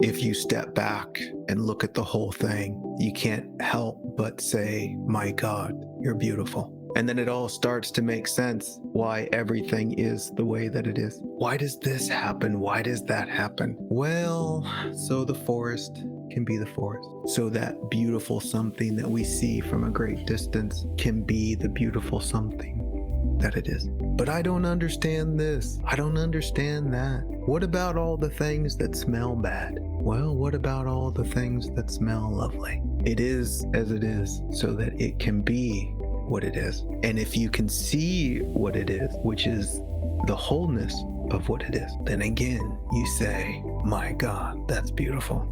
If you step back and look at the whole thing, you can't help but say, my God, you're beautiful. And then it all starts to make sense why everything is the way that it is. Why does this happen? Why does that happen? Well, so the forest can be the forest. So that beautiful something that we see from a great distance can be the beautiful something that it is. But I don't understand this. I don't understand that. What about all the things that smell bad? Well, what about all the things that smell lovely? It is as it is so that it can be what it is. And if you can see what it is, which is the wholeness of what it is, then again, you say, my God, that's beautiful.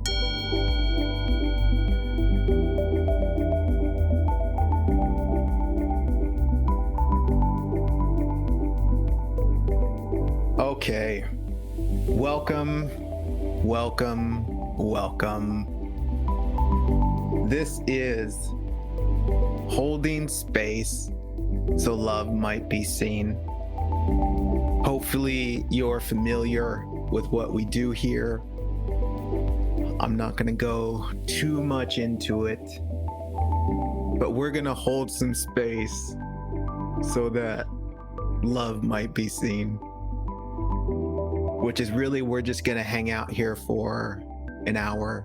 Okay, welcome. This is Holding Space So Love Might Be Seen. Hopefully you're familiar with what we do here. I'm not going to go too much into it, but we're going to hold some space so that love might be seen. Which is really, we're just going to hang out here for an hour,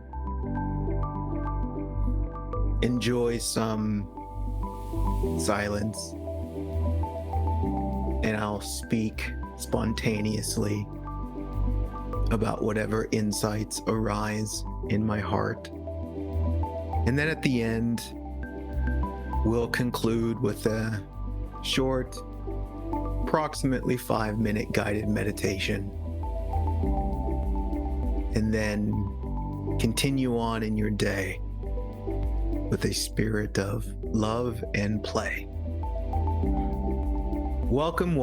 enjoy some silence, and I'll speak spontaneously about whatever insights arise in my heart. And then at the end, we'll conclude with a short, approximately 5-minute guided meditation. And then continue on in your day with a spirit of love and play. Welcome.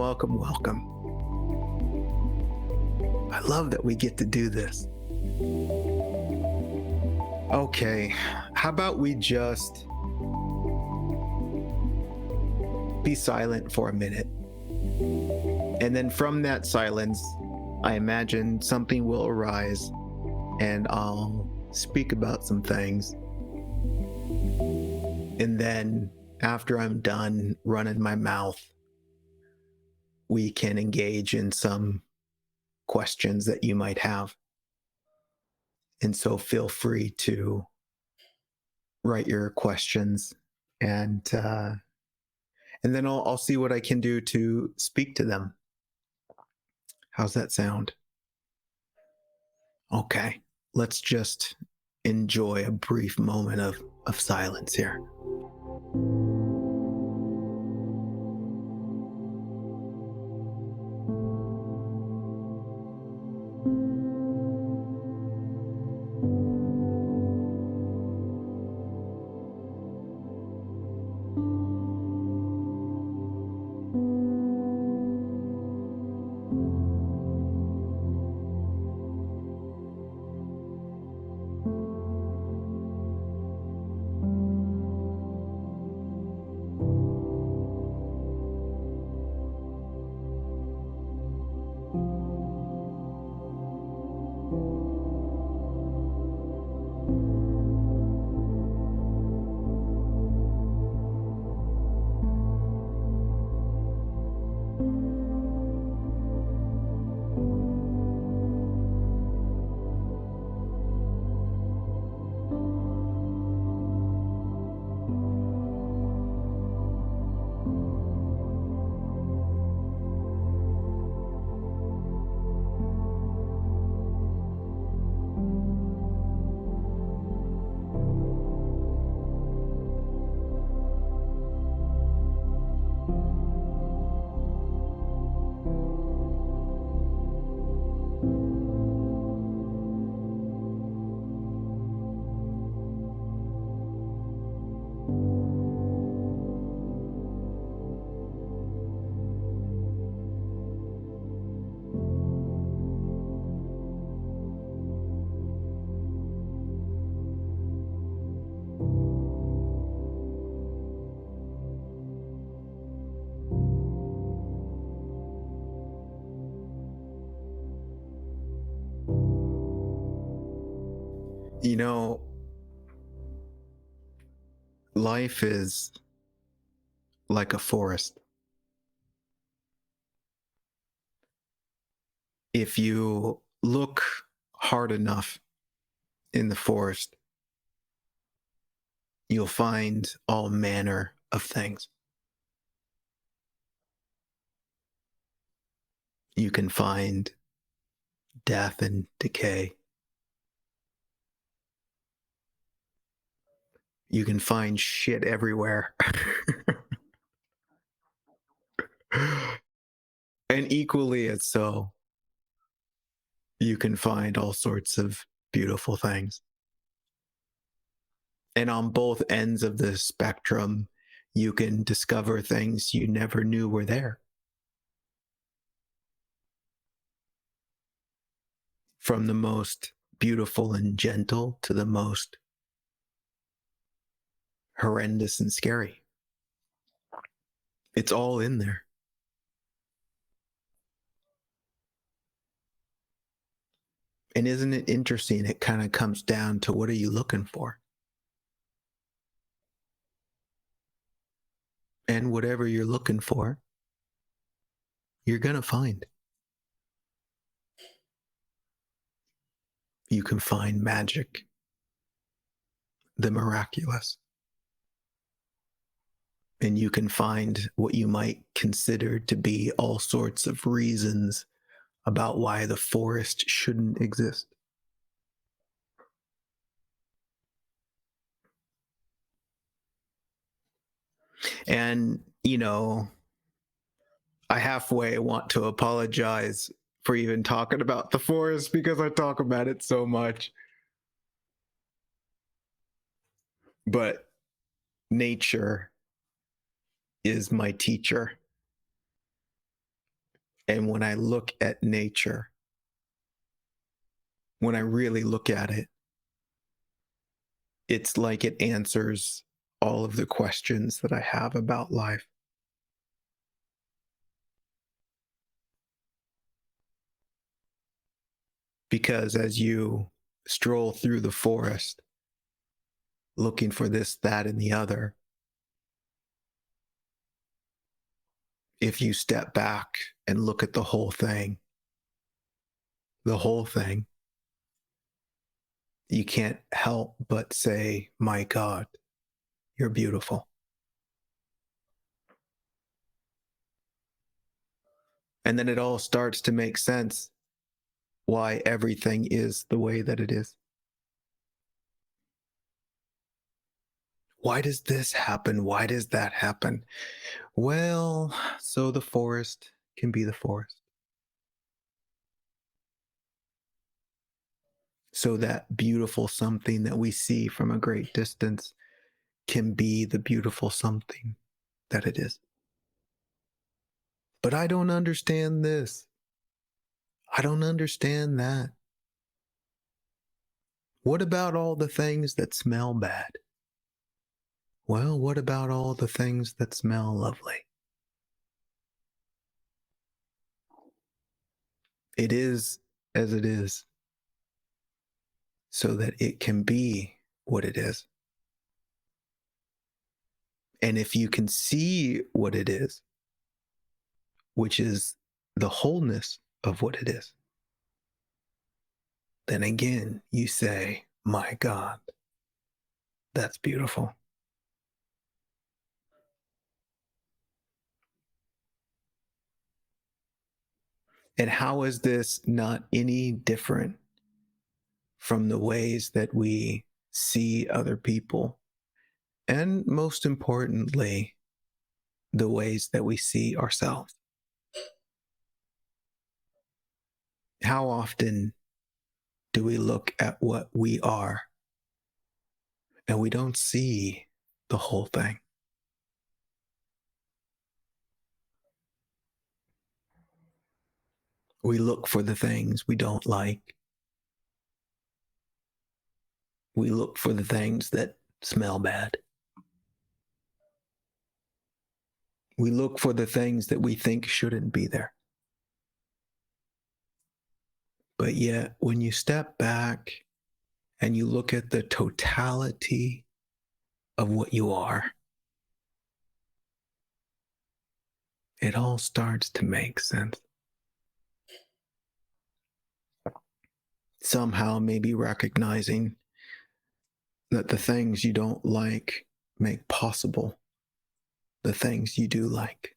I love that we get to do this. Okay, how about we just be silent for a minute? And then from that silence, I imagine something will arise and I'll speak about some things. And then after I'm done running my mouth, we can engage in some questions that you might have. And so feel free to write your questions and then I'll see what I can do to speak to them. How's that sound? Okay, let's just enjoy a brief moment of silence here. You know, life is like a forest. If you look hard enough in the forest, you'll find all manner of things. You can find death and decay. You can find shit everywhere. And equally as so, you can find all sorts of beautiful things. And on both ends of the spectrum, you can discover things you never knew were there. From the most beautiful and gentle to the most horrendous and scary. It's all in there. And isn't it interesting? It kind of comes down to what are you looking for? And whatever you're looking for, you're going to find. You can find magic, the miraculous. And you can find what you might consider to be all sorts of reasons about why the forest shouldn't exist. And, I halfway want to apologize for even talking about the forest because I talk about it so much. But nature is my teacher. And when I look at nature, when I really look at it, it's like it answers all of the questions that I have about life. Because as you stroll through the forest, looking for this, that, and the other, if you step back and look at the whole thing, you can't help but say, my God, you're beautiful. And then it all starts to make sense why everything is the way that it is. Why does this happen? Why does that happen? Well, so the forest can be the forest. So that beautiful something that we see from a great distance can be the beautiful something that it is. But I don't understand this. I don't understand that. What about all the things that smell bad? Well, what about all the things that smell lovely? It is as it is so that it can be what it is. And if you can see what it is, which is the wholeness of what it is, then again, you say, my God, that's beautiful. And how is this not any different from the ways that we see other people? And most importantly, the ways that we see ourselves. How often do we look at what we are and we don't see the whole thing? We look for the things we don't like. We look for the things that smell bad. We look for the things that we think shouldn't be there. But yet, when you step back and you look at the totality of what you are, it all starts to make sense. Somehow, maybe recognizing that the things you don't like make possible the things you do like.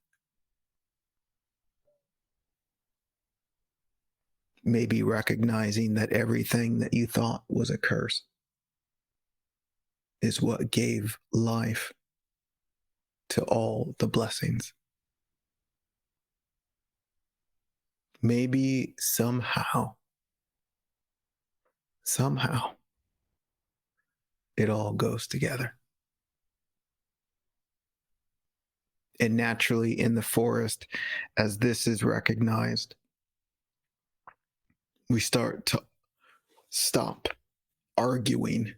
Maybe recognizing that everything that you thought was a curse is what gave life to all the blessings. Maybe somehow, it all goes together. And naturally, in the forest, as this is recognized, we start to stop arguing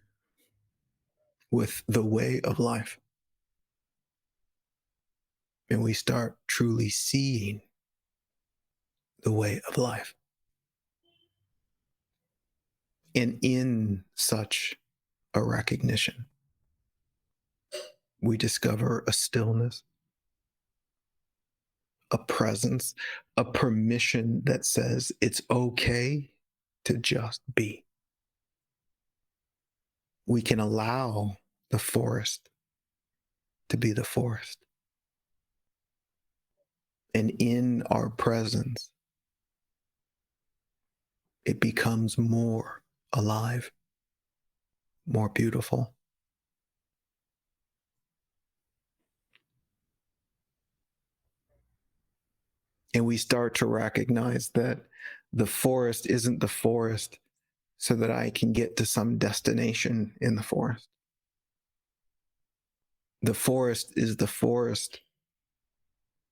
with the way of life. And we start truly seeing the way of life. And in such a recognition, we discover a stillness, a presence, a permission that says it's okay to just be. We can allow the forest to be the forest. And in our presence, it becomes more alive, more beautiful. And we start to recognize that the forest isn't the forest so that I can get to some destination in the forest. The forest is the forest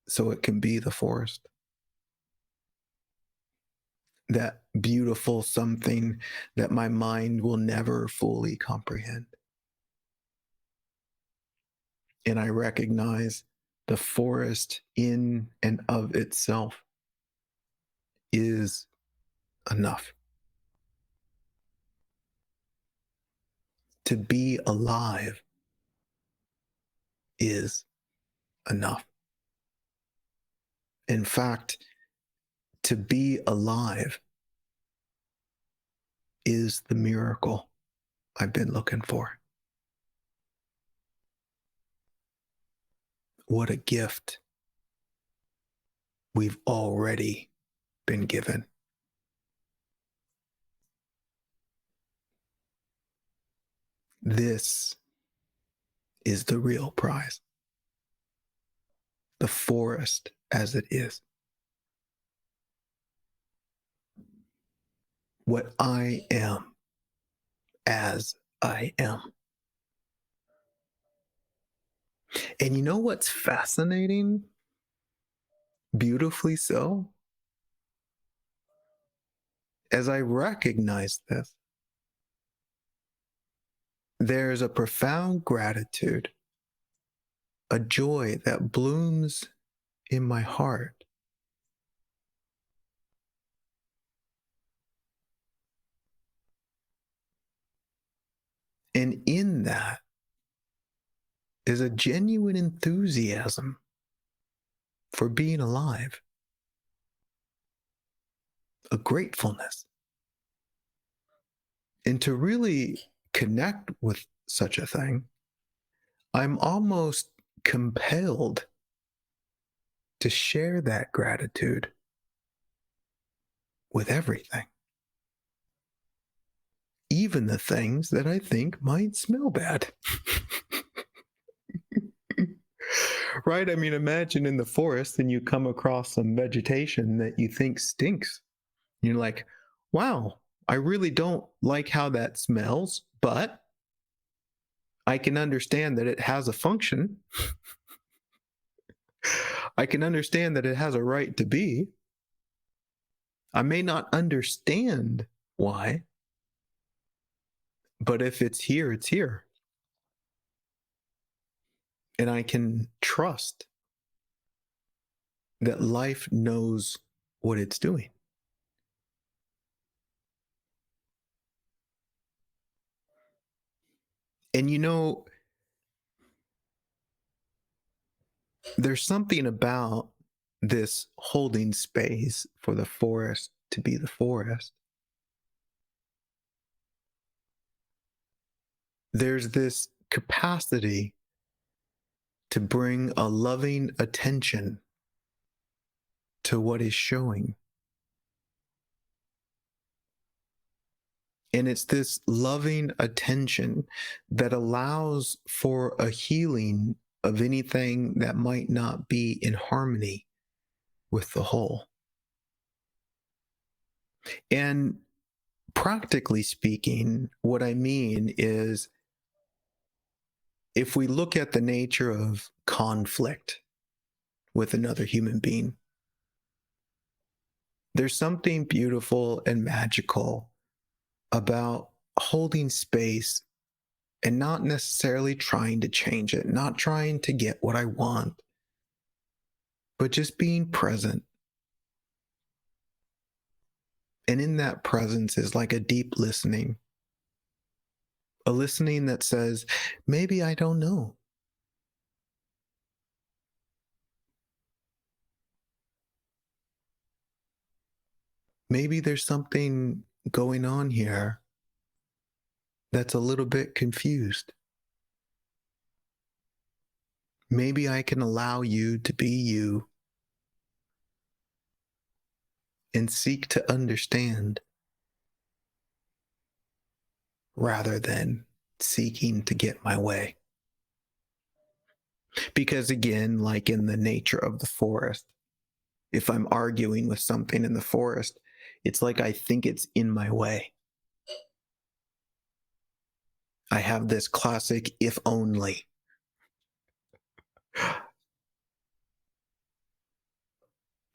so it can be the forest. That beautiful something that my mind will never fully comprehend. And I recognize the forest in and of itself is enough. To be alive is enough. In fact, to be alive is the miracle I've been looking for. What a gift we've already been given. This is the real prize. The forest as it is. What I am as I am. And you know what's fascinating? Beautifully so? As I recognize this, there's a profound gratitude, a joy that blooms in my heart. And in that is a genuine enthusiasm for being alive, a gratefulness. And to really connect with such a thing, I'm almost compelled to share that gratitude with everything. Even the things that I think might smell bad. Right? I mean, imagine in the forest and you come across some vegetation that you think stinks. You're like, wow, I really don't like how that smells, but I can understand that it has a function. I can understand that it has a right to be. I may not understand why, but if it's here, it's here. And I can trust that life knows what it's doing. And there's something about this holding space for the forest to be the forest. There's this capacity to bring a loving attention to what is showing. And it's this loving attention that allows for a healing of anything that might not be in harmony with the whole. And practically speaking, what I mean is if we look at the nature of conflict with another human being, there's something beautiful and magical about holding space and not necessarily trying to change it, not trying to get what I want, but just being present. And in that presence is like a deep listening, a listening that says, maybe I don't know. Maybe there's something going on here that's a little bit confused. Maybe I can allow you to be you and seek to understand rather than seeking to get my way. Because again, like in the nature of the forest, if I'm arguing with something in the forest, it's like I think it's in my way. I have this classic if only.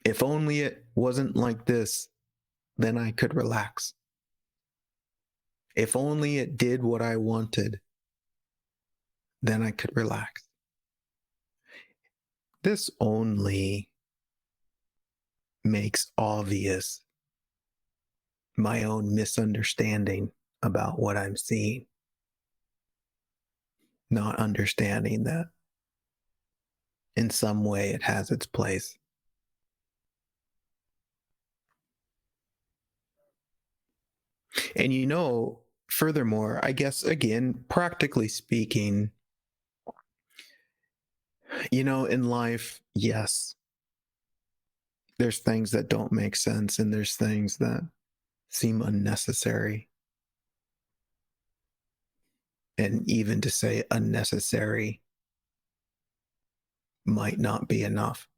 If only it wasn't like this, then I could relax. If only it did what I wanted, then I could relax. This only makes obvious my own misunderstanding about what I'm seeing, not understanding that in some way it has its place. And furthermore, I guess, again, practically speaking, in life, yes, there's things that don't make sense and there's things that seem unnecessary. And even to say unnecessary might not be enough.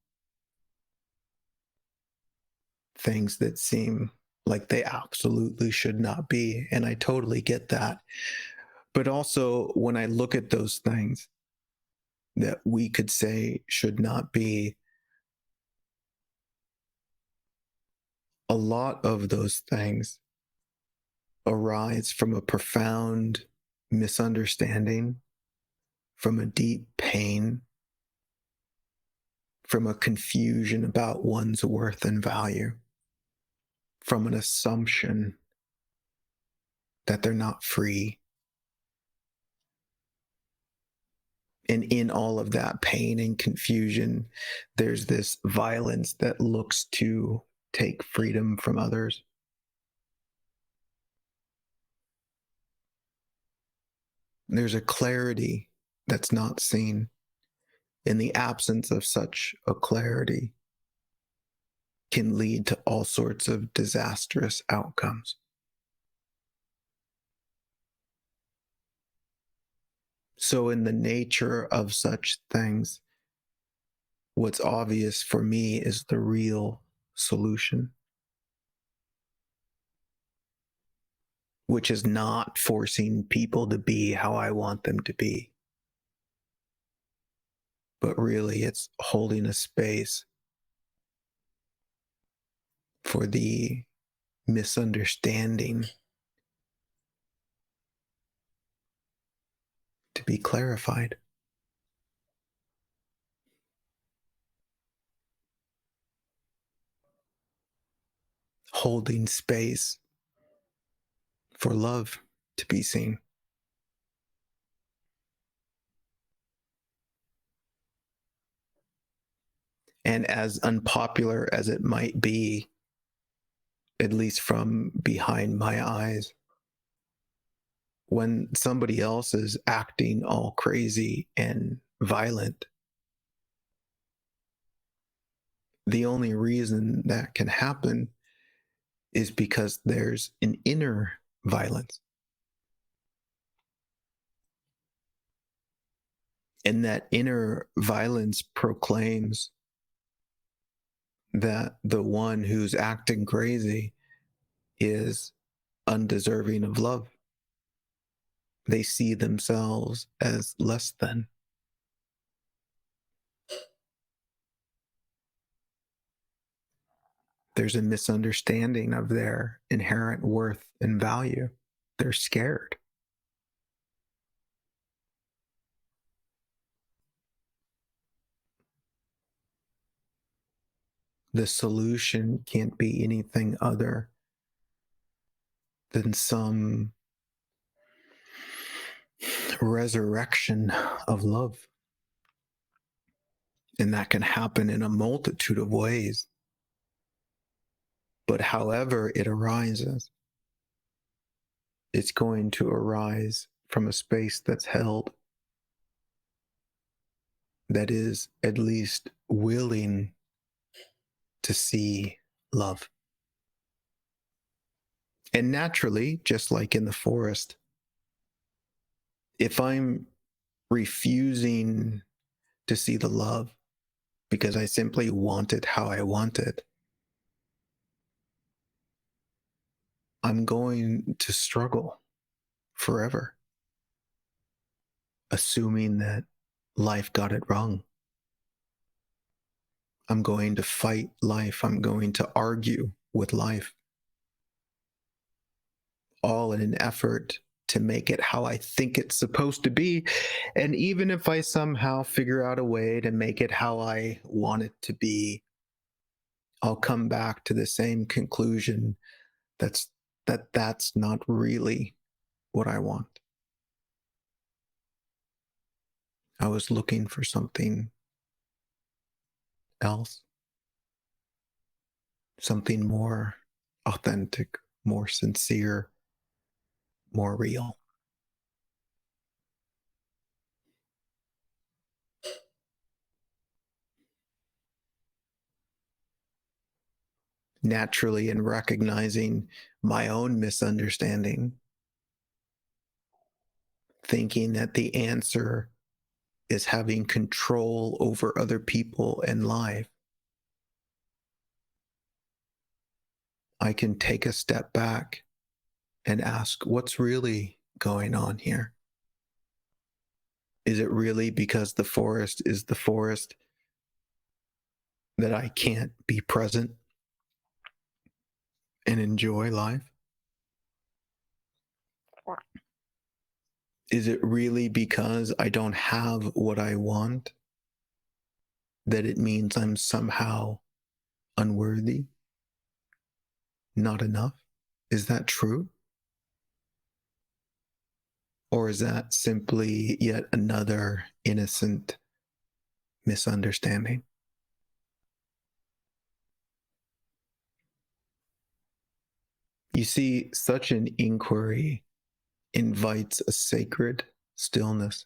Things that seem like they absolutely should not be. And I totally get that. But also, when I look at those things that we could say should not be, a lot of those things arise from a profound misunderstanding, from a deep pain, from a confusion about one's worth and value, from an assumption that they're not free. And in all of that pain and confusion, there's this violence that looks to take freedom from others. There's a clarity that's not seen. In the absence of such a clarity can lead to all sorts of disastrous outcomes. So, in the nature of such things, what's obvious for me is the real solution, which is not forcing people to be how I want them to be, but really it's holding a space for the misunderstanding to be clarified. Holding space for love to be seen. And as unpopular as it might be, at least from behind my eyes, when somebody else is acting all crazy and violent, the only reason that can happen is because there's an inner violence. And that inner violence proclaims that the one who's acting crazy is undeserving of love. They see themselves as less than. There's a misunderstanding of their inherent worth and value. They're scared. The solution can't be anything other than some resurrection of love. And that can happen in a multitude of ways. But however it arises, it's going to arise from a space that's held, that is at least willing to see love. And naturally, just like in the forest, if I'm refusing to see the love because I simply want it how I want it, I'm going to struggle forever, assuming that life got it wrong. I'm going to fight life. I'm going to argue with life, all in an effort to make it how I think it's supposed to be. And even if I somehow figure out a way to make it how I want it to be, I'll come back to the same conclusion that's not really what I want. I was looking for something else, something more authentic, more sincere, more real. Naturally, in recognizing my own misunderstanding, thinking that the answer is having control over other people and life, I can take a step back and ask, what's really going on here? Is it really because the forest is the forest that I can't be present and enjoy life? Is it really because I don't have what I want that it means I'm somehow unworthy, not enough? Is that true? Or is that simply yet another innocent misunderstanding? You see, such an inquiry invites a sacred stillness,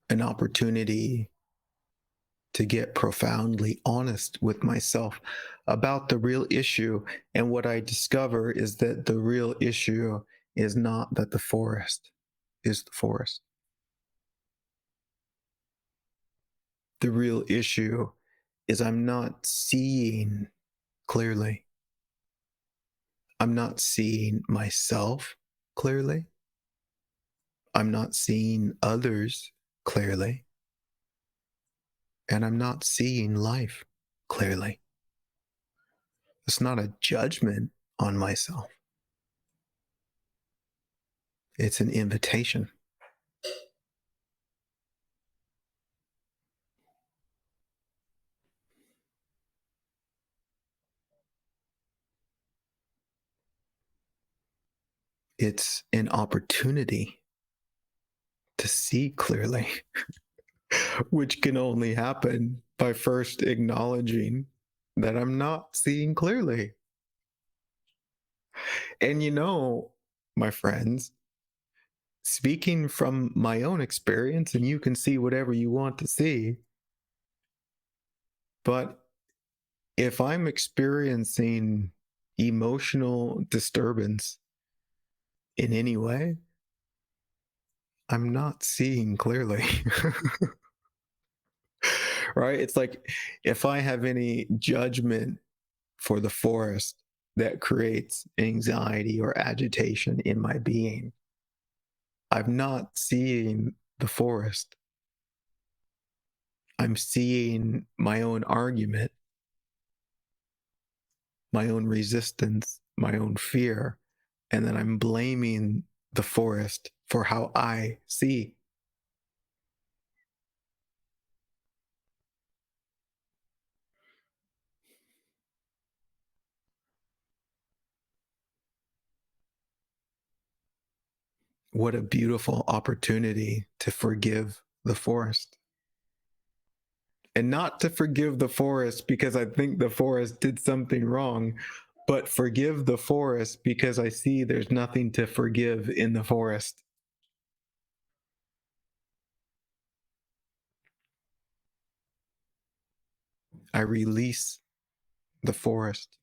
an opportunity to get profoundly honest with myself about the real issue. And what I discover is that the real issue is not that the forest is the forest. The real issue is I'm not seeing clearly. I'm not seeing myself clearly. I'm not seeing others clearly. And I'm not seeing life clearly. It's not a judgment on myself, it's an invitation. It's an opportunity to see clearly, which can only happen by first acknowledging that I'm not seeing clearly. And my friends, speaking from my own experience, and you can see whatever you want to see, but if I'm experiencing emotional disturbance in any way, I'm not seeing clearly. Right? It's like if I have any judgment for the forest that creates anxiety or agitation in my being, I'm not seeing the forest. I'm seeing my own argument, my own resistance, my own fear, and then I'm blaming the forest for how I see. What a beautiful opportunity to forgive the forest. And not to forgive the forest because I think the forest did something wrong, but forgive the forest because I see there's nothing to forgive in the forest. I release the forest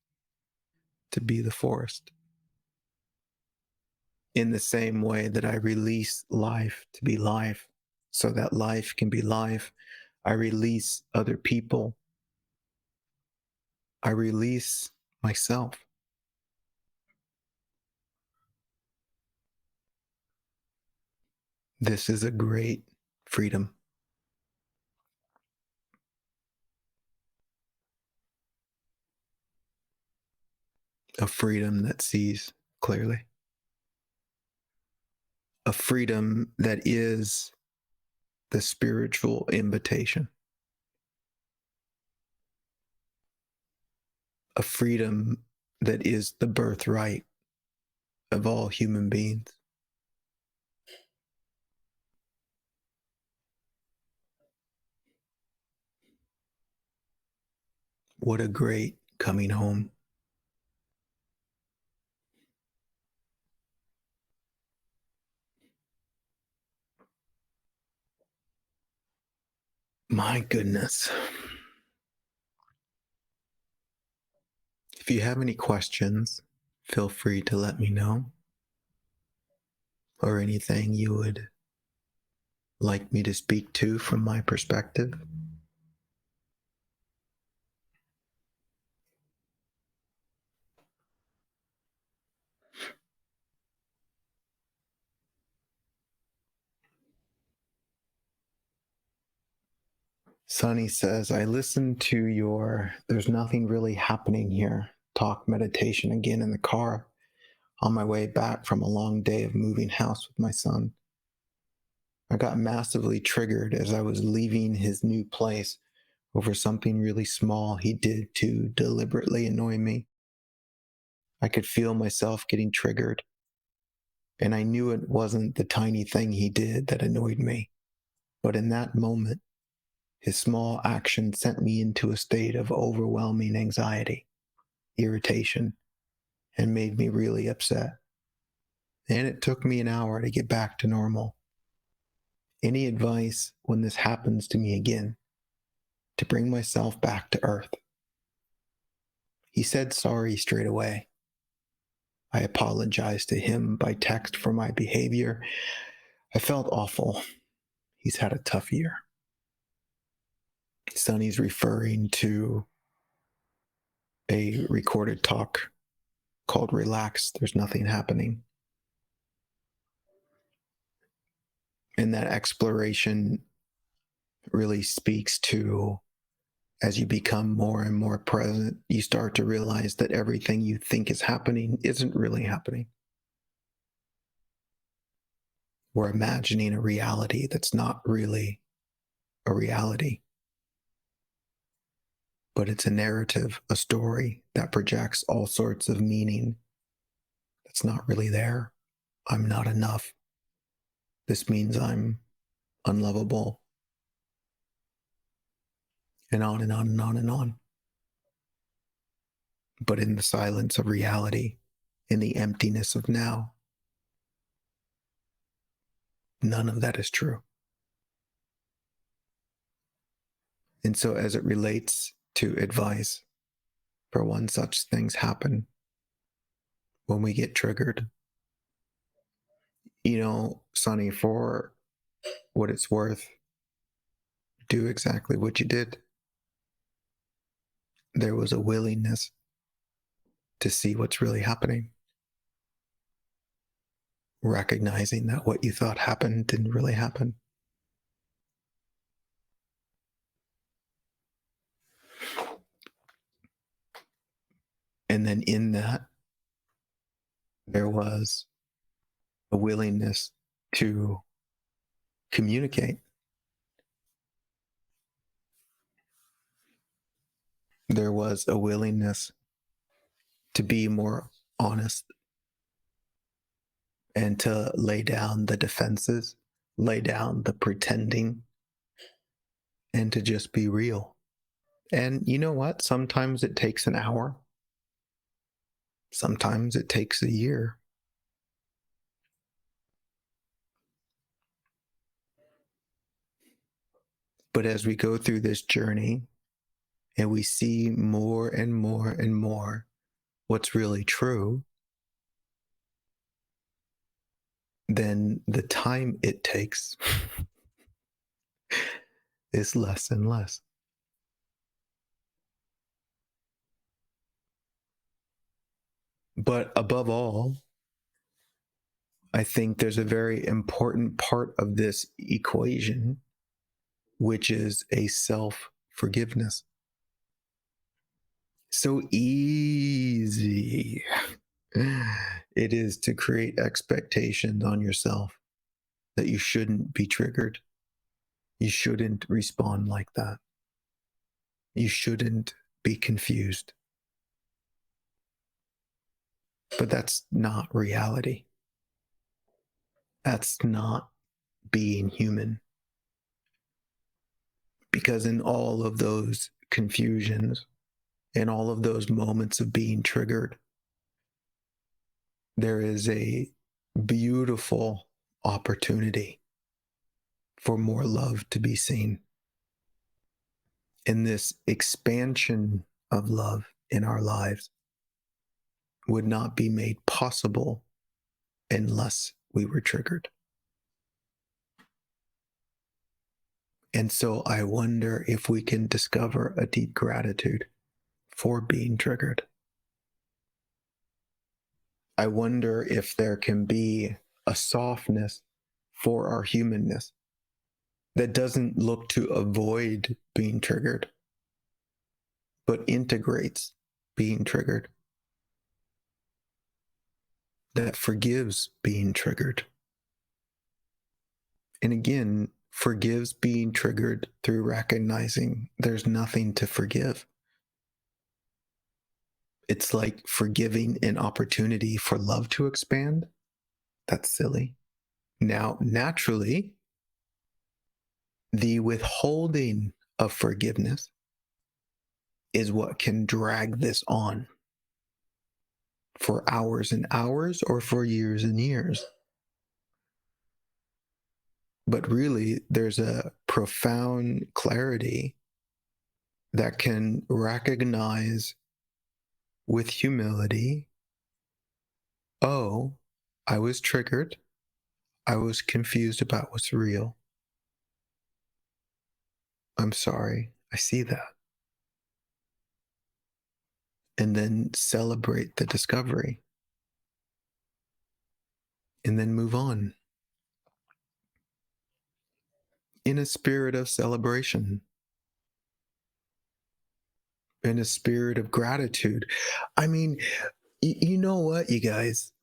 to be the forest in the same way that I release life to be life so that life can be life. I release other people. I release myself. This is a great freedom, a freedom that sees clearly, a freedom that is the spiritual invitation, a freedom that is the birthright of all human beings. What a great coming home. My goodness. If you have any questions, feel free to let me know, or anything you would like me to speak to from my perspective. Sunny says, I listened to your There's Nothing Really Happening Here talk meditation again in the car on my way back from a long day of moving house with my son. I got massively triggered as I was leaving his new place over something really small he did to deliberately annoy me. I could feel myself getting triggered, and I knew it wasn't the tiny thing he did that annoyed me. But in that moment, his small action sent me into a state of overwhelming anxiety, irritation, and made me really upset. And it took me an hour to get back to normal. Any advice when this happens to me again? To bring myself back to earth. He said sorry straight away. I apologized to him by text for my behavior. I felt awful. He's had a tough year. Sonny's referring to a recorded talk called Relax, There's Nothing Happening. And that exploration really speaks to, as you become more and more present, you start to realize that everything you think is happening isn't really happening. We're imagining a reality that's not really a reality, but it's a narrative, a story that projects all sorts of meaning that's not really there. I'm not enough. This means I'm unlovable, and on and on and on and on. But in the silence of reality, in the emptiness of now, none of that is true. And so, as it relates to advice for when such things happen, when we get triggered, Sonny, for what it's worth, do exactly what you did. There was a willingness to see what's really happening, recognizing that what you thought happened didn't really happen. And then in that, there was a willingness to communicate. There was a willingness to be more honest and to lay down the defenses, lay down the pretending, and to just be real. And you know what? Sometimes it takes an hour. Sometimes it takes a year. But as we go through this journey and we see more and more and more what's really true, then the time it takes is less and less. But above all, I think there's a very important part of this equation, which is a self-forgiveness. So easy it is to create expectations on yourself that you shouldn't be triggered. You shouldn't respond like that. You shouldn't be confused. But that's not reality. That's not being human. Because in all of those confusions, in all of those moments of being triggered, there is a beautiful opportunity for more love to be seen. And this expansion of love in our lives would not be made possible unless we were triggered. And so I wonder if we can discover a deep gratitude for being triggered. I wonder if there can be a softness for our humanness that doesn't look to avoid being triggered, but integrates being triggered, that forgives being triggered. And again, forgives being triggered through recognizing there's nothing to forgive. It's like forgiving an opportunity for love to expand. That's silly. Now, naturally, the withholding of forgiveness is what can drag this on for hours and hours or for years and years. But really, there's a profound clarity that can recognize with humility, oh, I was triggered. I was confused about what's real. I'm sorry. I see that. And then celebrate the discovery. And then move on in a spirit of celebration, in a spirit of gratitude. I mean, you know what, you guys?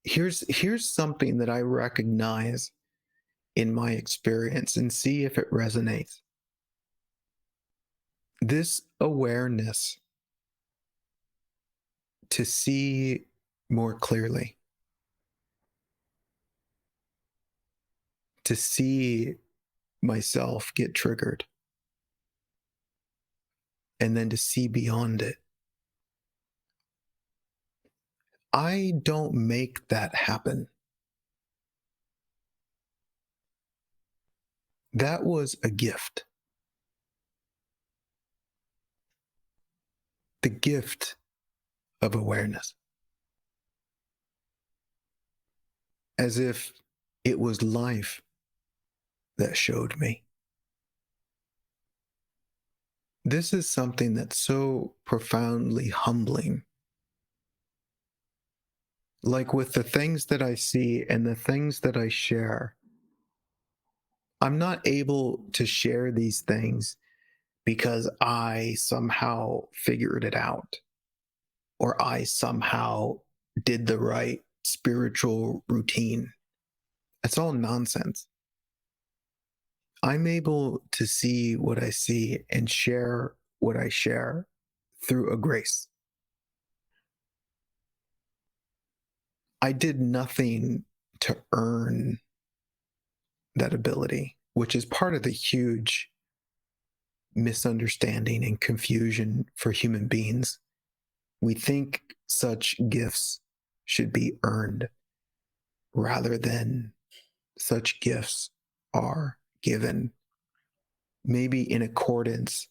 Here's something that I recognize in my experience and see if it resonates. This awareness to see more clearly, to see myself get triggered and then to see beyond it. I don't make that happen. That was a gift. The gift of awareness. As if it was life that showed me. This is something that's so profoundly humbling. Like with the things that I see and the things that I share, I'm not able to share these things because I somehow figured it out or I somehow did the right spiritual routine. It's all nonsense. I'm able to see what I see and share what I share through a grace. I did nothing to earn that ability, which is part of the huge misunderstanding and confusion for human beings. We think such gifts should be earned rather than such gifts are given, maybe in accordance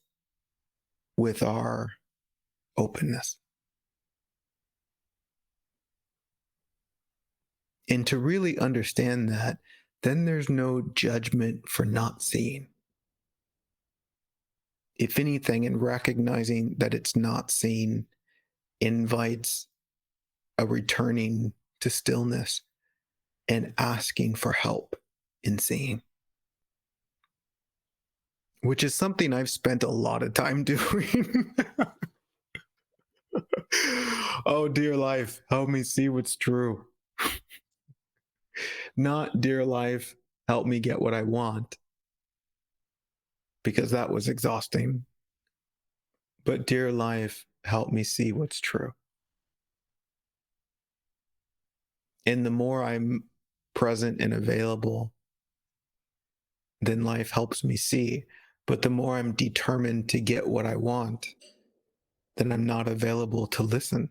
with our openness. And to really understand that, then there's no judgment for not seeing. If anything, in recognizing that it's not seen invites a returning to stillness and asking for help in seeing, which is something I've spent a lot of time doing. Oh, dear life, help me see what's true. Not, dear life, help me get what I want, because that was exhausting. But, dear life, help me see what's true. And the more I'm present and available, then life helps me see. But the more I'm determined to get what I want, then I'm not available to listen.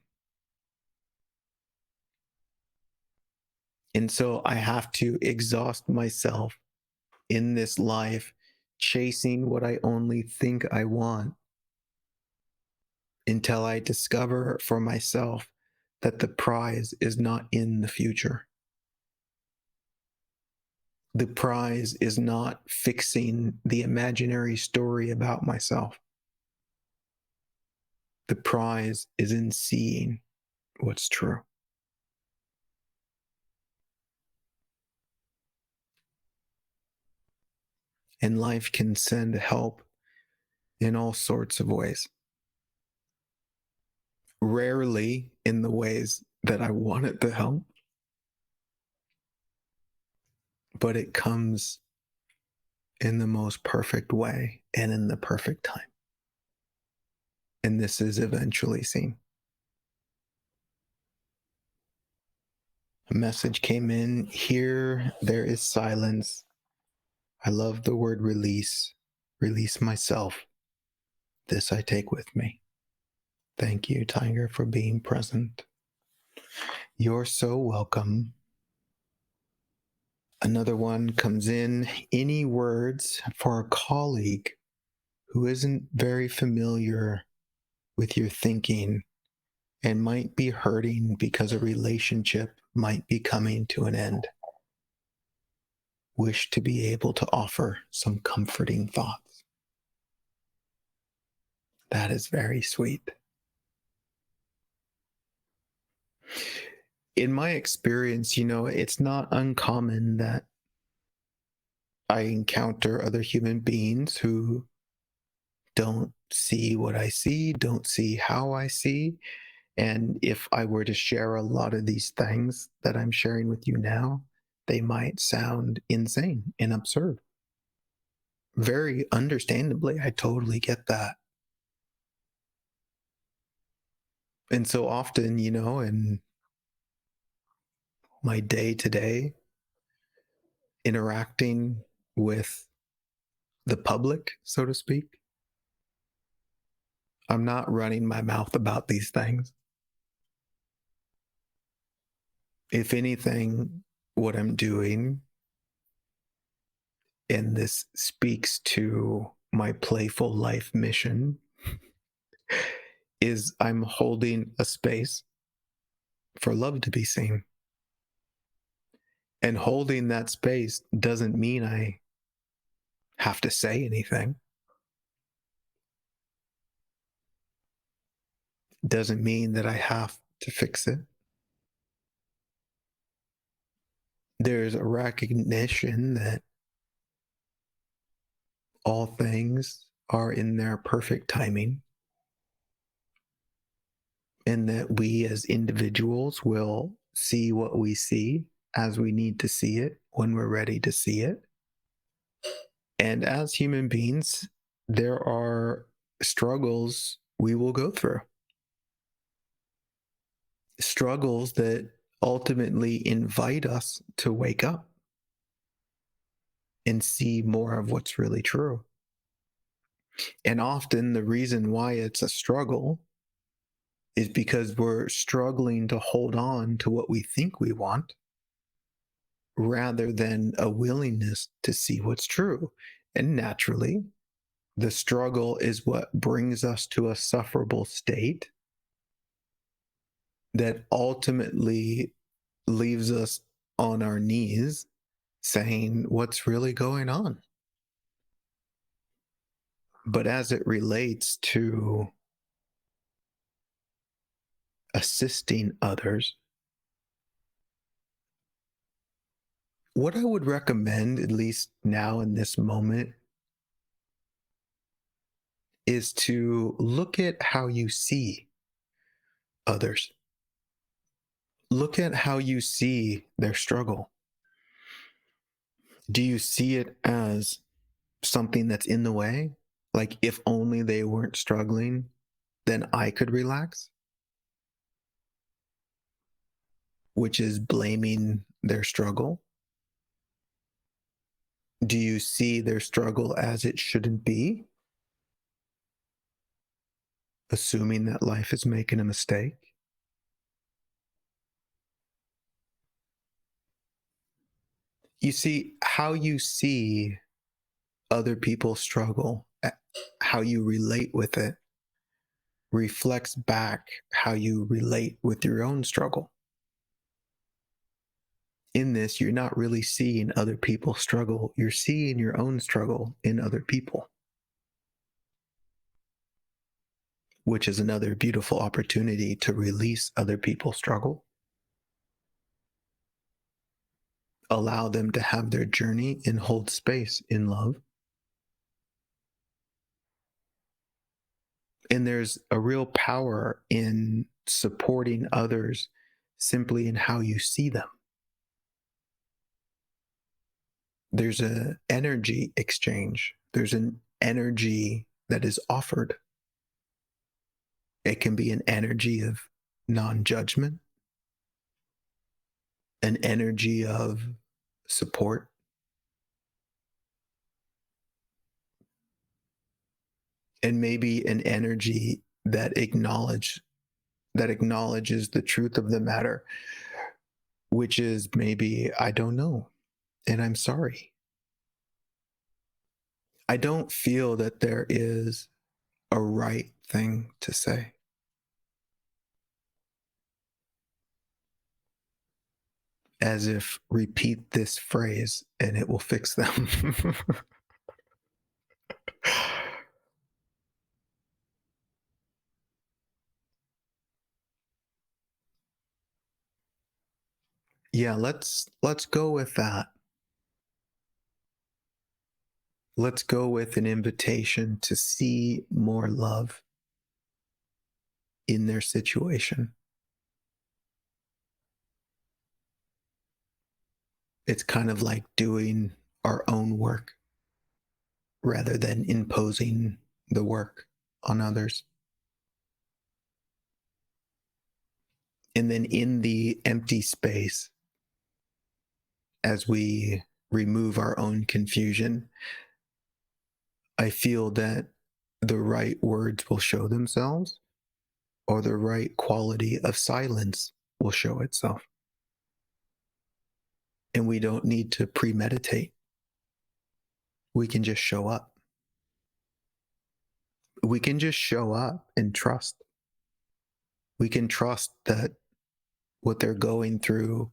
And so I have to exhaust myself in this life, chasing what I only think I want, until I discover for myself that the prize is not in the future. The prize is not fixing the imaginary story about myself. The prize is in seeing what's true. And life can send help in all sorts of ways. Rarely in the ways that I want it to help, but it comes in the most perfect way and in the perfect time. And this is eventually seen. A message came in here. There is silence. I love the word release. Release myself. This I take with me. Thank you, Tiger, for being present. You're so welcome. Another one comes in. Any words for a colleague who isn't very familiar with your thinking and might be hurting because a relationship might be coming to an end? Wish to be able to offer some comforting thoughts. That is very sweet. In my experience, it's not uncommon that I encounter other human beings who don't see what I see, don't see how I see. And if I were to share a lot of these things that I'm sharing with you now, they might sound insane and absurd. Very understandably, I totally get that. And so often, in my day to day, interacting with the public, so to speak. I'm not running my mouth about these things. If anything, what I'm doing, and this speaks to my playful life mission, is I'm holding a space for love to be seen. And holding that space doesn't mean I have to say anything. Doesn't mean that I have to fix it. There's a recognition that all things are in their perfect timing, and that we as individuals will see what we see as we need to see it when we're ready to see it. And as human beings, there are struggles we will go through, struggles that ultimately invite us to wake up and see more of what's really true. And often the reason why it's a struggle is because we're struggling to hold on to what we think we want rather than a willingness to see what's true. And naturally, the struggle is what brings us to a sufferable state that ultimately leaves us on our knees saying, what's really going on? But as it relates to assisting others, what I would recommend, at least now in this moment, is to look at how you see others. Look at how you see their struggle. Do you see it as something that's in the way? Like, if only they weren't struggling, then I could relax, which is blaming their struggle? Do you see their struggle as it shouldn't be, assuming that life is making a mistake? You see, how you see other people struggle, how you relate with it, reflects back how you relate with your own struggle. In this, you're not really seeing other people struggle, you're seeing your own struggle in other people, which is another beautiful opportunity to release other people's struggle, allow them to have their journey, and hold space in love. And there's a real power in supporting others simply in how you see them. There's an energy exchange, there's an energy that is offered. It can be an energy of non-judgment, an energy of support, and maybe an energy that acknowledges the truth of the matter, which is maybe, I don't know, and I'm sorry. I don't feel that there is a right thing to say. As if repeat this phrase and it will fix them. Yeah, let's go with that. Let's go with an invitation to see more love in their situation. It's kind of like doing our own work rather than imposing the work on others. And then in the empty space, as we remove our own confusion, I feel that the right words will show themselves, or the right quality of silence will show itself. And we don't need to premeditate. We can just show up. We can just show up and trust. We can trust that what they're going through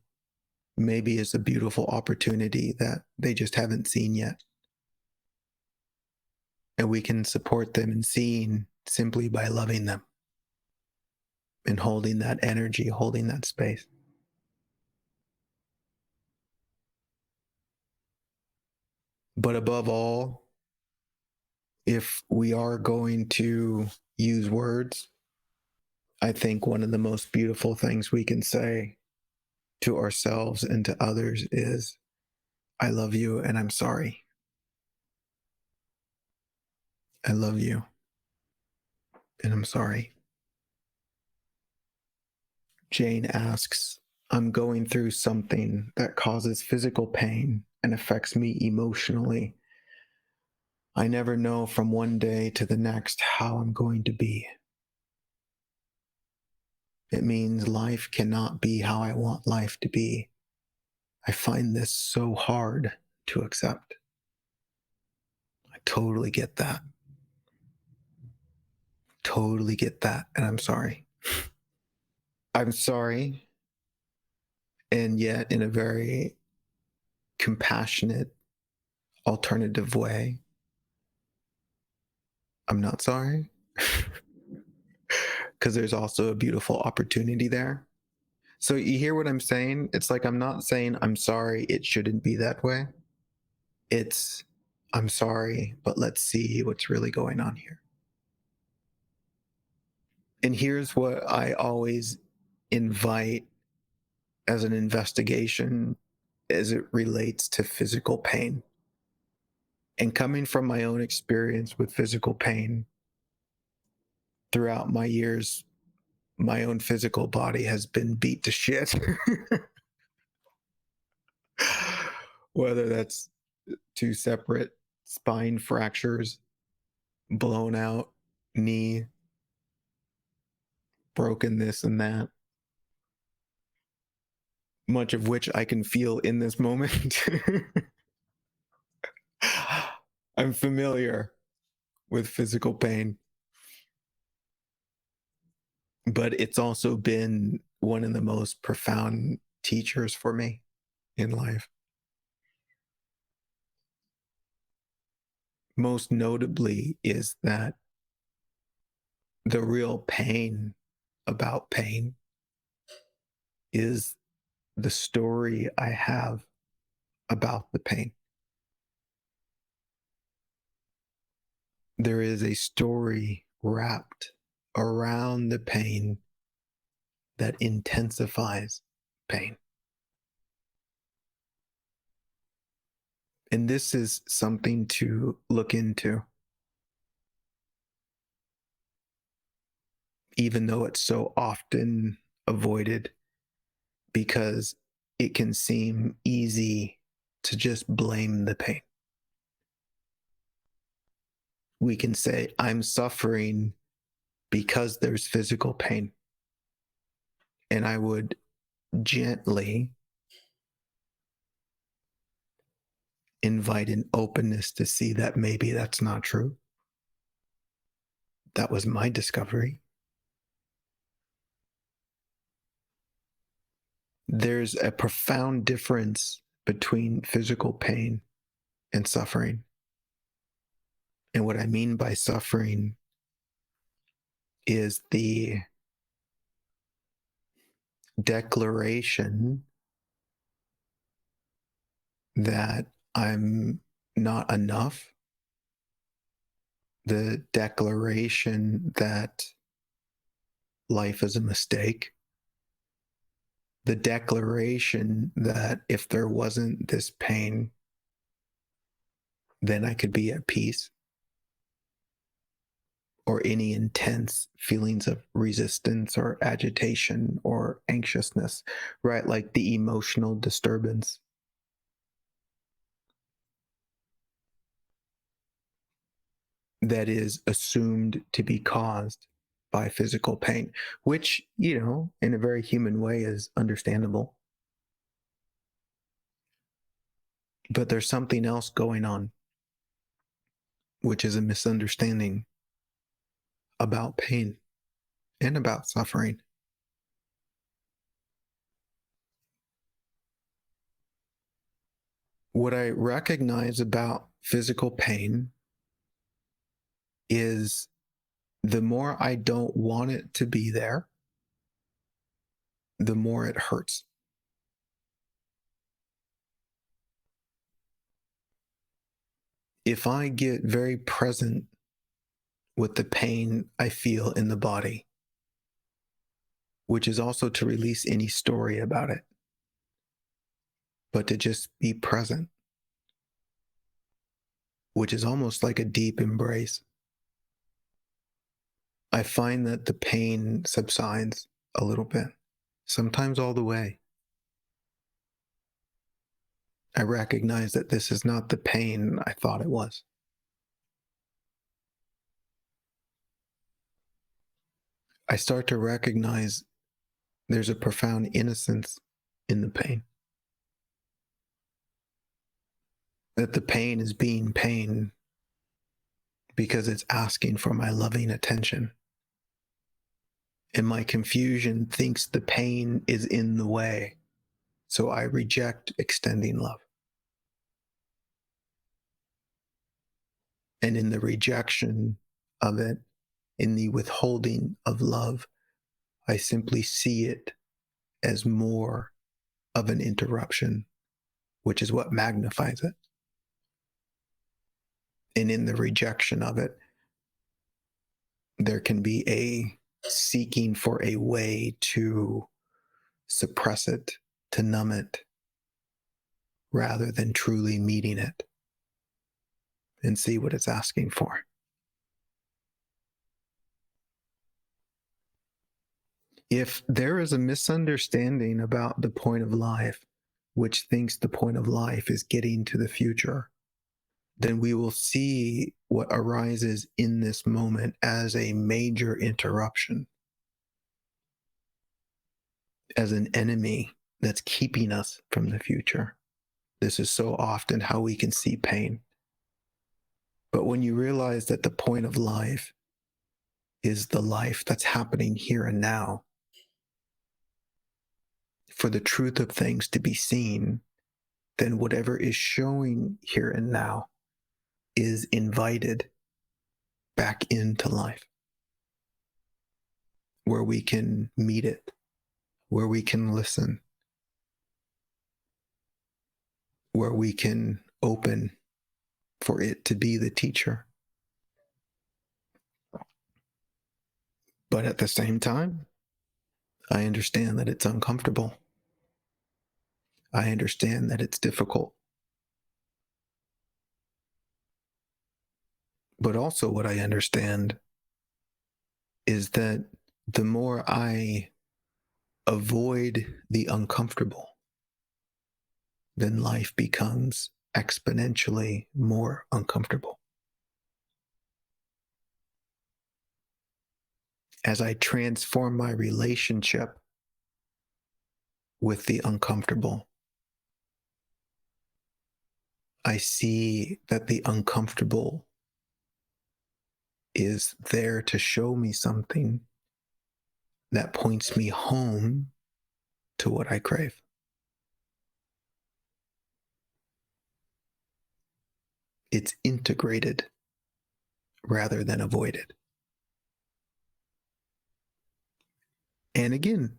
maybe is a beautiful opportunity that they just haven't seen yet. And we can support them in seeing simply by loving them and holding that energy, holding that space. But above all, if we are going to use words, I think one of the most beautiful things we can say to ourselves and to others is, I love you and I'm sorry. I love you and I'm sorry. Jane asks, I'm going through something that causes physical pain and affects me emotionally. I never know from one day to the next how I'm going to be. It means life cannot be how I want life to be. I find this so hard to accept. I totally get that. Totally get that. And I'm sorry. I'm sorry. And yet, in a very compassionate, alternative way, I'm not sorry. Because there's also a beautiful opportunity there. So, you hear what I'm saying? It's like I'm not saying I'm sorry, it shouldn't be that way. It's, I'm sorry, but let's see what's really going on here. And here's what I always invite as an investigation as it relates to physical pain. And coming from my own experience with physical pain throughout my years, my own physical body has been beat to shit. Whether that's two separate spine fractures, blown out knee, broken this and that, much of which I can feel in this moment. I'm familiar with physical pain, but it's also been one of the most profound teachers for me in life. Most notably is that the real pain about pain is the story I have about the pain. There is a story wrapped around the pain that intensifies pain. And this is something to look into, even though it's so often avoided, because it can seem easy to just blame the pain. We can say, I'm suffering because there's physical pain. And I would gently invite an openness to see that maybe that's not true. That was my discovery. There's a profound difference between physical pain and suffering. And what I mean by suffering is the declaration that I'm not enough, the declaration that life is a mistake, the declaration that if there wasn't this pain, then I could be at peace, or any intense feelings of resistance or agitation or anxiousness, right? Like the emotional disturbance. that is assumed to be caused by physical pain, which, in a very human way is understandable. But there's something else going on, which is a misunderstanding about pain and about suffering. What I recognize about physical pain is the more I don't want it to be there, the more it hurts. If I get very present with the pain I feel in the body, which is also to release any story about it, but to just be present, which is almost like a deep embrace, I find that the pain subsides a little bit, sometimes all the way. I recognize that this is not the pain I thought it was. I start to recognize there's a profound innocence in the pain. That the pain is being pain because it's asking for my loving attention. And my confusion thinks the pain is in the way, so I reject extending love. And in the rejection of it, in the withholding of love, I simply see it as more of an interruption, which is what magnifies it. And in the rejection of it, there can be a seeking for a way to suppress it, to numb it, rather than truly meeting it and see what it's asking for. If there is a misunderstanding about the point of life, which thinks the point of life is getting to the future, then we will see what arises in this moment as a major interruption, as an enemy that's keeping us from the future. This is so often how we can see pain. But when you realize that the point of life is the life that's happening here and now, for the truth of things to be seen, then whatever is showing here and now is invited back into life, where we can meet it, where we can listen, where we can open for it to be the teacher. But at the same time, I understand that it's uncomfortable. I understand that it's difficult. But also, what I understand is that the more I avoid the uncomfortable, then life becomes exponentially more uncomfortable. As I transform my relationship with the uncomfortable, I see that the uncomfortable is there to show me something that points me home to what I crave. It's integrated rather than avoided. And again,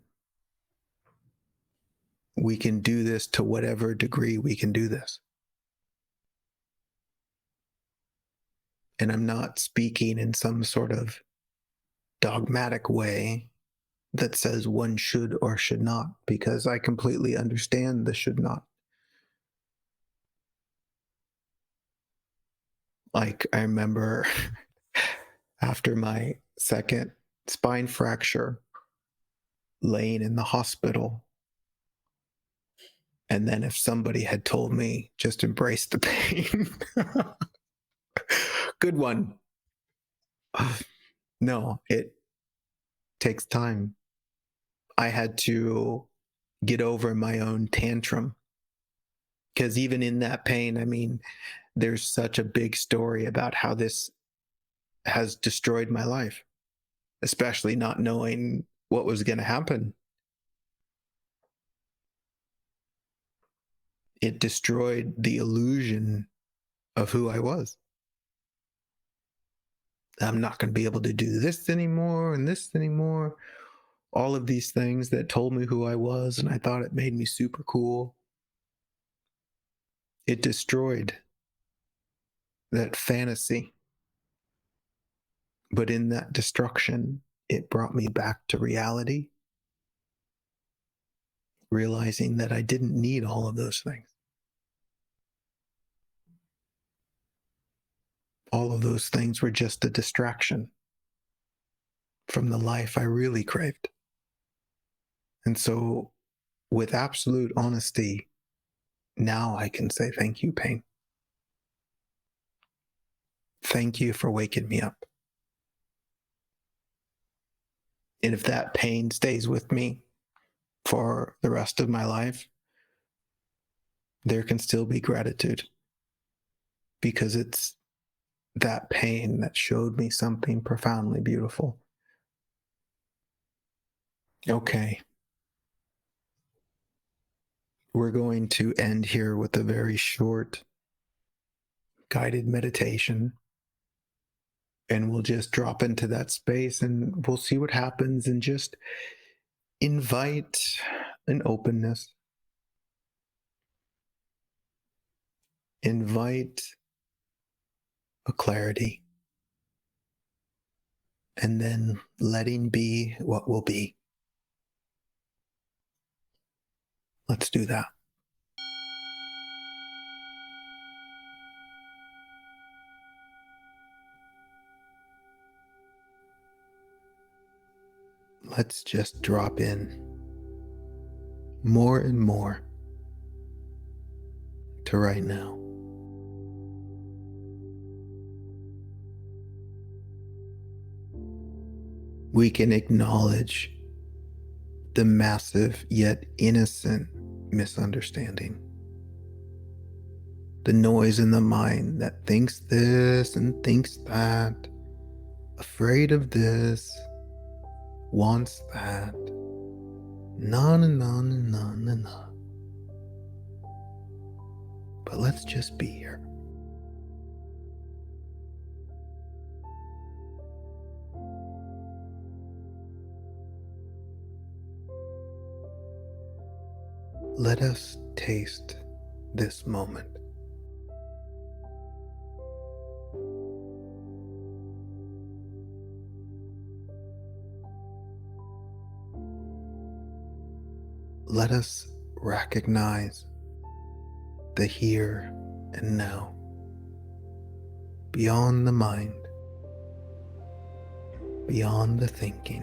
we can do this to whatever degree we can do this. And I'm not speaking in some sort of dogmatic way that says one should or should not, because I completely understand the should not. Like, I remember after my second spine fracture, laying in the hospital. And then if somebody had told me, just embrace the pain, good one. No, it takes time. I had to get over my own tantrum because even in that pain, I mean, there's such a big story about how this has destroyed my life, especially not knowing what was going to happen. It destroyed the illusion of who I was. I'm not going to be able to do this anymore and this anymore. All of these things that told me who I was, and I thought it made me super cool. It destroyed that fantasy. But in that destruction, it brought me back to reality, realizing that I didn't need all of those things. All of those things were just a distraction from the life I really craved. And so, with absolute honesty, now I can say thank you, pain. Thank you for waking me up. And if that pain stays with me for the rest of my life, there can still be gratitude because it's that pain that showed me something profoundly beautiful. Okay, we're going to end here with a very short guided meditation, and we'll just drop into that space and we'll see what happens and just invite an openness, invite a clarity, and then letting be what will be. Let's do that. Let's just drop in more and more to right now. We can acknowledge the massive yet innocent misunderstanding. The noise in the mind that thinks this and thinks that, afraid of this, wants that, na na na na na na. But let's just be here. Let us taste this moment. Let us recognize the here and now, beyond the mind, beyond the thinking.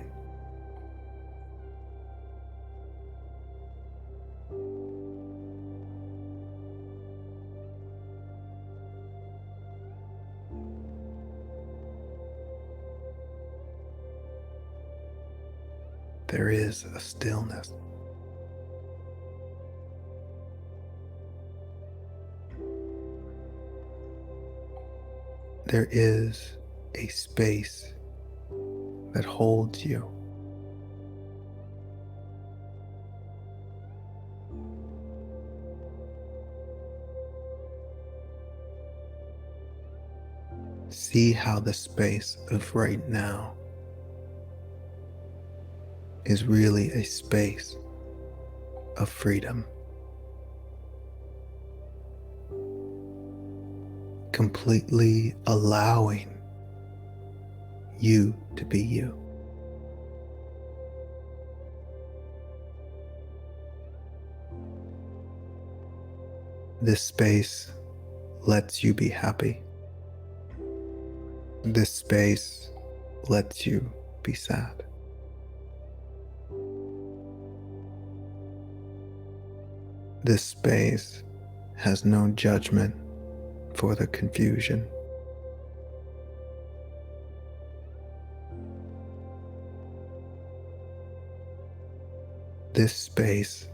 There is a stillness. There is a space that holds you. See how the space of right now is really a space of freedom. Completely allowing you to be you. This space lets you be happy. This space lets you be sad. This space has no judgment for the confusion. This space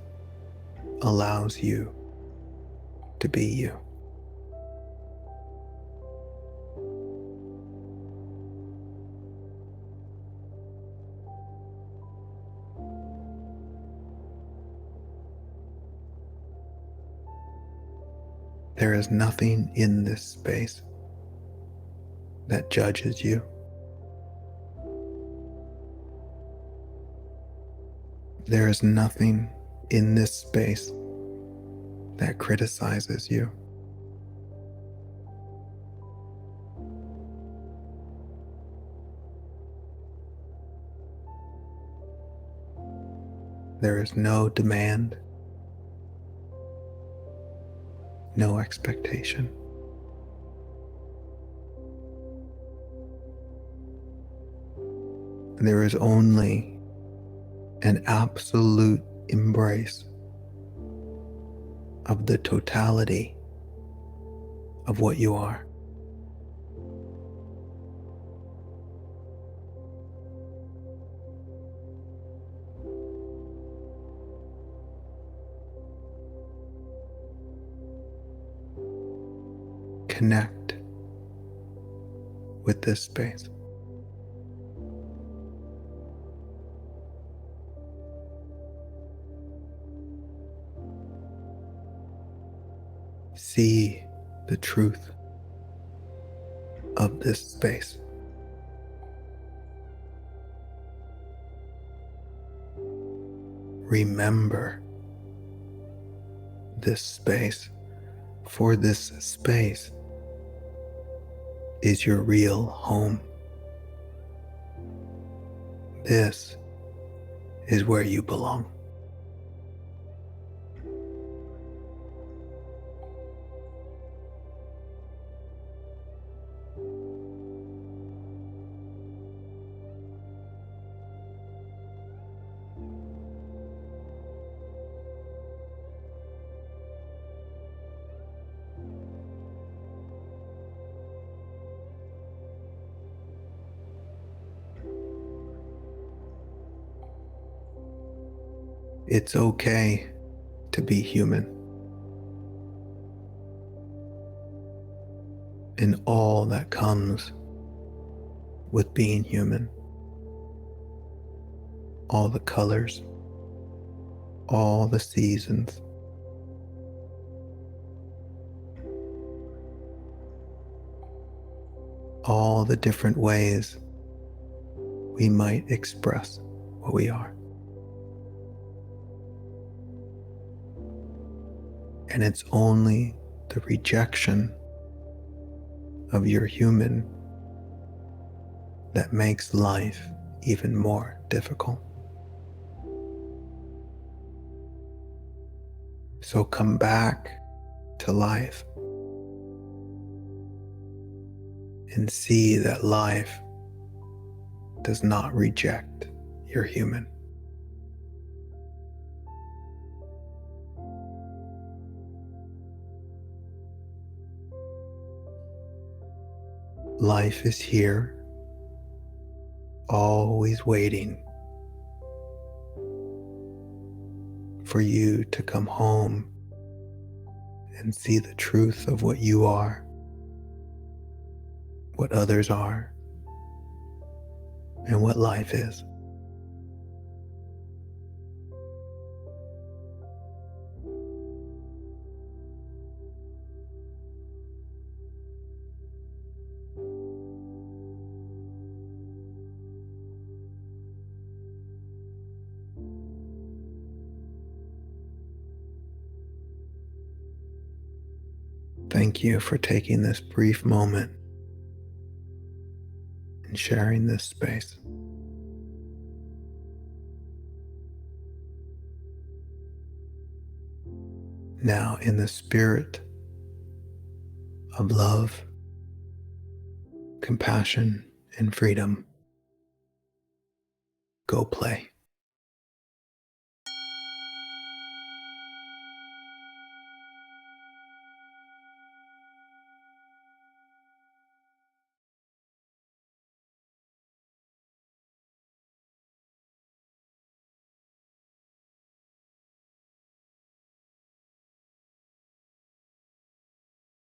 allows you to be you. There is nothing in this space that judges you. There is nothing in this space that criticizes you. There is no demand, no expectation. There is only an absolute embrace of the totality of what you are. Connect with this space. See the truth of this space. Remember this space, for this space is your real home. This is where you belong. It's okay to be human in all that comes with being human. All the colors, all the seasons, all the different ways we might express what we are. And it's only the rejection of your human that makes life even more difficult. So come back to life and see that life does not reject your human. Life is here, always waiting for you to come home and see the truth of what you are, what others are, and what life is. Thank you for taking this brief moment and sharing this space. Now, in the spirit of love, compassion, and freedom, go play.